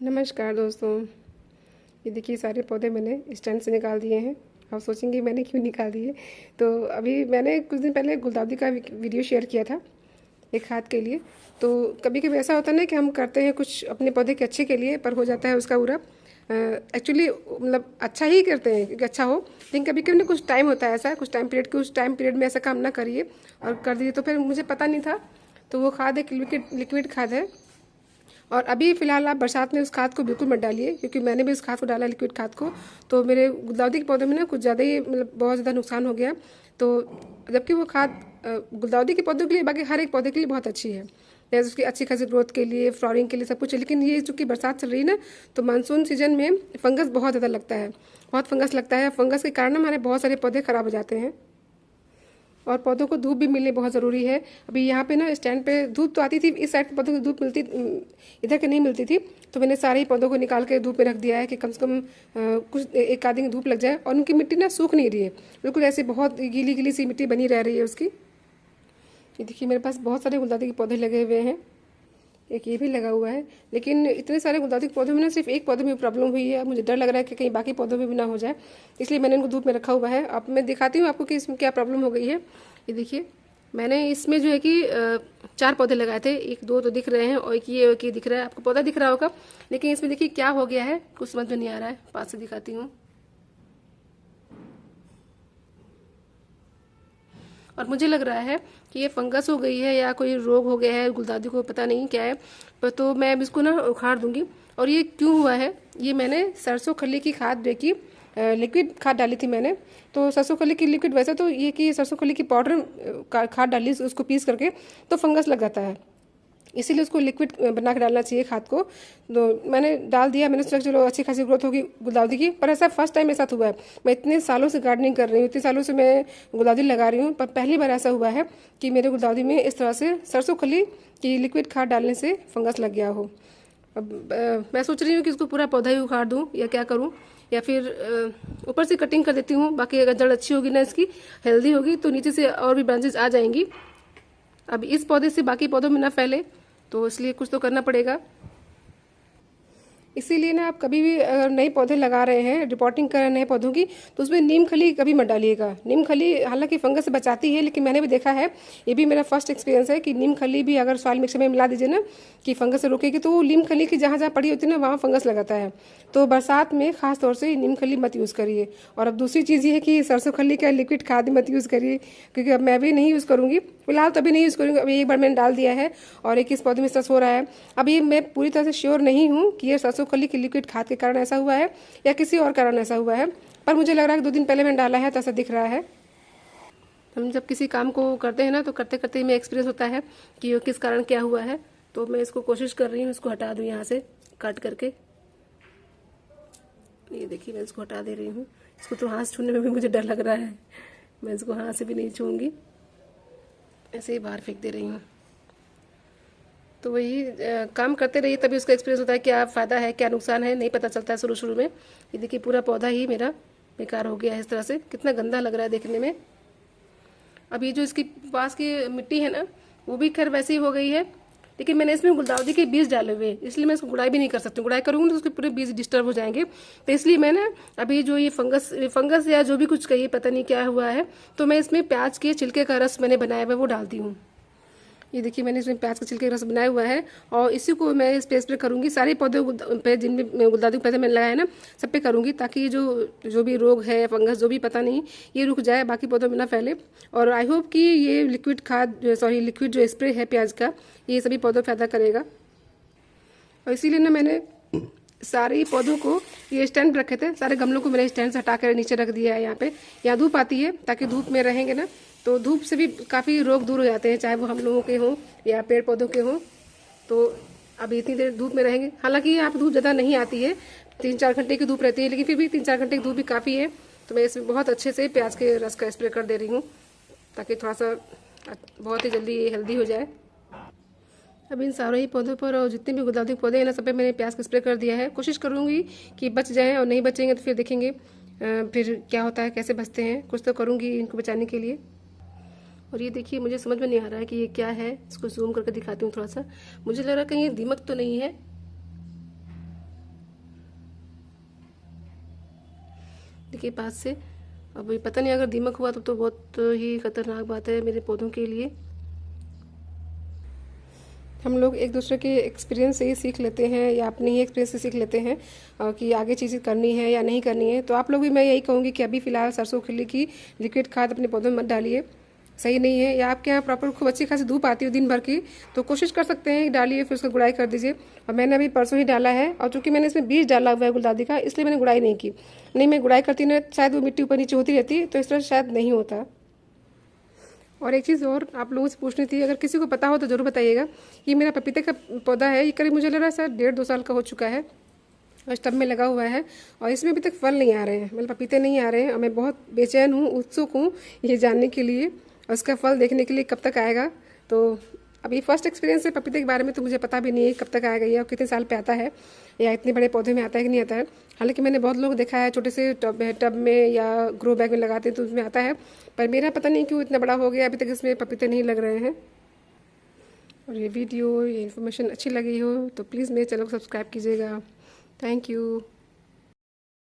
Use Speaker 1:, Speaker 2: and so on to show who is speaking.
Speaker 1: नमस्कार दोस्तों। ये देखिए सारे पौधे मैंने स्टैंड से निकाल दिए हैं। आप सोचेंगे मैंने क्यों निकाल दिए। तो अभी मैंने कुछ दिन पहले गुलदाउदी का वीडियो शेयर किया था एक खाद के लिए। तो कभी कभी ऐसा होता है ना कि हम करते हैं कुछ अपने पौधे के अच्छे के लिए, पर हो जाता है उसका बुरा। एक्चुअली मतलब अच्छा ही करते हैं क्योंकि अच्छा हो, लेकिन कभी कभी ना कुछ टाइम होता है ऐसा, कुछ टाइम पीरियड में ऐसा काम ना करिए और कर दिए। तो फिर मुझे पता नहीं था। तो वो खाद एक लिक्विड खाद है। और अभी फ़िलहाल आप बरसात में उस खाद को बिल्कुल मत डालिए, क्योंकि मैंने भी उस खाद को डाला, लिक्विड खाद को। तो मेरे गुलदाउदी के पौधे में ना कुछ ज़्यादा ही मतलब बहुत ज़्यादा नुकसान हो गया। तो जबकि वो खाद गुलदाउदी के पौधों के लिए, बाकी हर एक पौधे के लिए बहुत अच्छी है, जैसे उसकी अच्छी खासी ग्रोथ के लिए, फ्लावरिंग के लिए, सब कुछ है। लेकिन ये चूँकि बरसात चल रही है ना, तो मानसून सीजन में फंगस बहुत ज़्यादा लगता है, बहुत फंगस लगता है। फंगस के कारण हमारे बहुत सारे पौधे ख़राब हो जाते हैं। और पौधों को धूप भी मिलनी बहुत ज़रूरी है। अभी यहाँ पे ना स्टैंड पे धूप तो आती थी, इस साइड के पौधों को धूप मिलती, इधर के नहीं मिलती थी। तो मैंने सारे ही पौधों को निकाल के धूप में रख दिया है कि कम से कम कुछ एक आध दिन धूप लग जाए। और उनकी मिट्टी ना सूख नहीं रही है, बिल्कुल ऐसे बहुत गीली गीली सी मिट्टी बनी रह रही है उसकी। ये देखिए मेरे पास बहुत सारे गुलदाउदी के पौधे लगे हुए हैं, एक ये भी लगा हुआ है। लेकिन इतने सारे गुलदाउदी के पौधों में ना सिर्फ एक पौधे में प्रॉब्लम हुई है। अब मुझे डर लग रहा है कि कहीं बाकी पौधों में भी ना हो जाए, इसलिए मैंने इनको धूप में रखा हुआ है। अब मैं दिखाती हूँ आपको कि इसमें क्या प्रॉब्लम हो गई है। ये देखिए मैंने इसमें जो है कि 4 पौधे लगाए थे, एक दो तो दिख रहे हैं और एक ये दिख रहा है, आपको पौधा दिख रहा होगा। लेकिन इसमें देखिए क्या हो गया है, कुछ समझ में नहीं आ रहा है। पास से दिखाती हूँ। और मुझे लग रहा है कि ये फंगस हो गई है या कोई रोग हो गया है गुलदाउदी को, पता नहीं क्या है। पर तो मैं अब इसको ना उखाड़ दूंगी। और ये क्यों हुआ है, ये मैंने सरसों खली की खाद देखी, लिक्विड खाद डाली थी मैंने। तो सरसों खली की लिक्विड, वैसे तो ये कि सरसों खली की पाउडर खाद डाली, उसको पीस करके तो फंगस लग जाता है, इसीलिए उसको लिक्विड बना के डालना चाहिए खाद को। तो मैंने डाल दिया, मैंने सोचा चलो अच्छी खासी ग्रोथ होगी गुलदाउदी की। पर ऐसा फर्स्ट टाइम मेरे साथ हुआ है। मैं इतने सालों से गार्डनिंग कर रही हूँ, इतने सालों से मैं गुलदाउदी लगा रही हूँ, पर पहली बार ऐसा हुआ है कि मेरे गुलदाउदी में इस तरह से सरसों खली की लिक्विड खाद डालने से फंगस लग गया हो। अब मैं सोच रही हूँ कि इसको पूरा पौधा ही उखाड़ दूँ या क्या करूँ, या फिर ऊपर से कटिंग कर देती हूँ। बाकी अगर जड़ अच्छी होगी ना, इसकी हेल्दी होगी, तो नीचे से और भी ब्रांचेज आ जाएंगी। अब इस पौधे से बाकी पौधों में ना फैले, तो इसलिए कुछ तो करना पड़ेगा। इसीलिए ना आप कभी भी अगर नए पौधे लगा रहे हैं, रिपोर्टिंग कर रहे हैं नए पौधों की, तो उसमें नीम खली कभी मत डालिएगा। नीम खली हालांकि फंगस से बचाती है, लेकिन मैंने भी देखा है, ये भी मेरा फर्स्ट एक्सपीरियंस है कि नीम खली भी अगर सॉइल मिक्सर में मिला दीजिए ना कि फंगस से रोकेगी, तो नीम खली की जहाँ जहाँ पड़ी होती है ना, वहाँ फंगस लगाता है। तो बरसात में खास तौर से नीम खली मत यूज़ करिए। और अब दूसरी चीज़ ये है कि सरसों खली का लिक्विड खाद मत यूज़ करिए, क्योंकि अब मैं भी नहीं यूज़ करूँगी फिलहाल, तो अभी नहीं यूज़ करूँगी। अभी एक बार मैंने डाल दिया है और एक इस पौधे में सरस हो रहा है। अभी मैं पूरी तरह से श्योर नहीं हूँ कि ये सरसों खली की लिक्विड खाद के कारण ऐसा हुआ है या किसी और कारण ऐसा हुआ है, पर मुझे लग रहा है कि 2 दिन पहले मैंने डाला है तो ऐसा दिख रहा है। हम जब किसी काम को करते हैं ना, तो करते करते ही में एक्सपीरियंस होता है कि वो किस कारण क्या हुआ है। तो मैं इसको कोशिश कर रही हूँ, इसको हटा दूँ यहाँ से काट करके। ये देखिए मैं इसको हटा दे रही हूँ। इसको तो हाथ छूने में भी मुझे डर लग रहा है, मैं इसको हाथ से भी नहीं छूँगी, ऐसे ही बाहर फेंक दे रही हूँ। तो वही काम करते रहिए, तभी उसका एक्सपीरियंस होता है क्या फ़ायदा है क्या नुकसान है, नहीं पता चलता है शुरू शुरू में। ये देखिए पूरा पौधा ही मेरा बेकार हो गया है इस तरह से, कितना गंदा लग रहा है देखने में। अब ये जो इसकी पास की मिट्टी है ना, वो भी खैर वैसी हो गई है, लेकिन मैंने इसमें गुलदाउदी के बीज डाले हुए, इसलिए मैं इसको गुड़ाई भी नहीं कर सकती। गुड़ाई करूँगी तो उसके पूरे बीज डिस्टर्ब हो जाएंगे। तो इसलिए मैंने अभी जो ये फंगस या जो भी कुछ कहिए, पता नहीं क्या हुआ है, तो मैं इसमें प्याज के छिलके का रस मैंने बनाया हुआ वो डालती हूँ। ये देखिए मैंने इसमें प्याज का छिलके का रस बनाया हुआ है, और इसी को मैं इस पे स्प्रे करूँगी सारे पौधों पे, जिनमें गुलदाउदी के पौधे मैंने लगाया है ना, सब पे करूँगी, ताकि जो भी रोग है, फंगस जो भी पता नहीं, ये रुक जाए, बाकी पौधों में ना फैले। और आई होप कि ये लिक्विड जो स्प्रे है प्याज का, ये सभी पौधों पर फायदा करेगा। और इसीलिए ना मैंने सारे ही पौधों को ये स्टैंड रखे थे, सारे गमलों को मैंने स्टैंड से हटा कर नीचे रख दिया है। यहाँ पे यहाँ धूप आती है, ताकि धूप में रहेंगे ना, तो धूप से भी काफ़ी रोग दूर हो जाते हैं, चाहे वो हम लोगों के हों या पेड़ पौधों के हों। तो अब इतनी देर धूप में रहेंगे, हालांकि यहाँ पर धूप ज़्यादा नहीं आती है, 3-4 घंटे की धूप रहती है, लेकिन फिर भी 3-4 घंटे की धूप भी काफ़ी है। तो मैं इसमें बहुत अच्छे से प्याज के रस का स्प्रे कर दे रही हूँ, ताकि थोड़ा सा बहुत ही जल्दी ये हेल्दी हो जाए। अब इन सारे ही पौधों पर और जितने भी गुलदाउदी के पौधे हैं ना, सब पे मैंने प्याज का स्प्रे कर दिया है। कोशिश करूँगी कि बच जाएं, और नहीं बचेंगे तो फिर देखेंगे फिर क्या होता है, कैसे बचते हैं। कुछ तो करूँगी इनको बचाने के लिए। और ये देखिए मुझे समझ में नहीं आ रहा है कि ये क्या है, इसको जूम करके दिखाती हूँ थोड़ा सा। मुझे लग रहा है कहीं ये दीमक तो नहीं है, देखिए पास से। अब ये पता नहीं अगर दीमक हुआ तो बहुत ही खतरनाक बात है मेरे पौधों के लिए। हम लोग एक दूसरे के एक्सपीरियंस से ही सीख लेते हैं या अपने ही एक्सपीरियंस से सीख लेते हैं कि आगे चीज़ें करनी है या नहीं करनी है। तो आप लोग भी, मैं यही कहूँगी कि अभी फ़िलहाल सरसों खिल्ली की लिक्विड खाद अपने पौधों में मत डालिए, सही नहीं है। या आपके यहाँ प्रॉपर खूब अच्छी खासी धूप आती है दिन भर की, तो कोशिश कर सकते हैं डालिए, फिर उसका गुड़ाई कर दीजिए। और मैंने अभी परसों ही डाला है, और चूंकि मैंने इसमें बीज डाला हुआ है गुलदादी का, इसलिए मैंने गुड़ाई नहीं की। नहीं, मैं गुड़ाई करती ना, शायद वो मिट्टी ऊपर नीचे होती रहती, तो इस तरह शायद नहीं होता। और एक चीज़ और आप लोगों से पूछनी थी, अगर किसी को पता हो तो ज़रूर बताइएगा। ये मेरा पपीते का पौधा है, ये करीब मुझे लग रहा है सर 1.5-2 साल का हो चुका है, और टब में लगा हुआ है, और इसमें अभी तक फल नहीं आ रहे हैं, मतलब पपीते नहीं आ रहे हैं। और मैं बहुत बेचैन हूँ, उत्सुक हूँ ये जानने के लिए, और उसका फल देखने के लिए कब तक आएगा। तो अभी फर्स्ट एक्सपीरियंस है पपीते के बारे में, तो मुझे पता भी नहीं है कब तक आएगा ये, और कितने साल पे आता है, या इतने बड़े पौधे में आता है कि नहीं आता है। हालांकि मैंने बहुत लोग देखा है छोटे से टब में या ग्रो बैग में लगाते हैं तो उसमें आता है, पर मेरा पता नहीं क्यों इतना बड़ा हो गया, अभी तक इसमें पपीते नहीं लग रहे हैं। और ये वीडियो, ये इन्फॉर्मेशन अच्छी लगी हो तो प्लीज़ मेरे चैनल को सब्सक्राइब कीजिएगा। Thank you.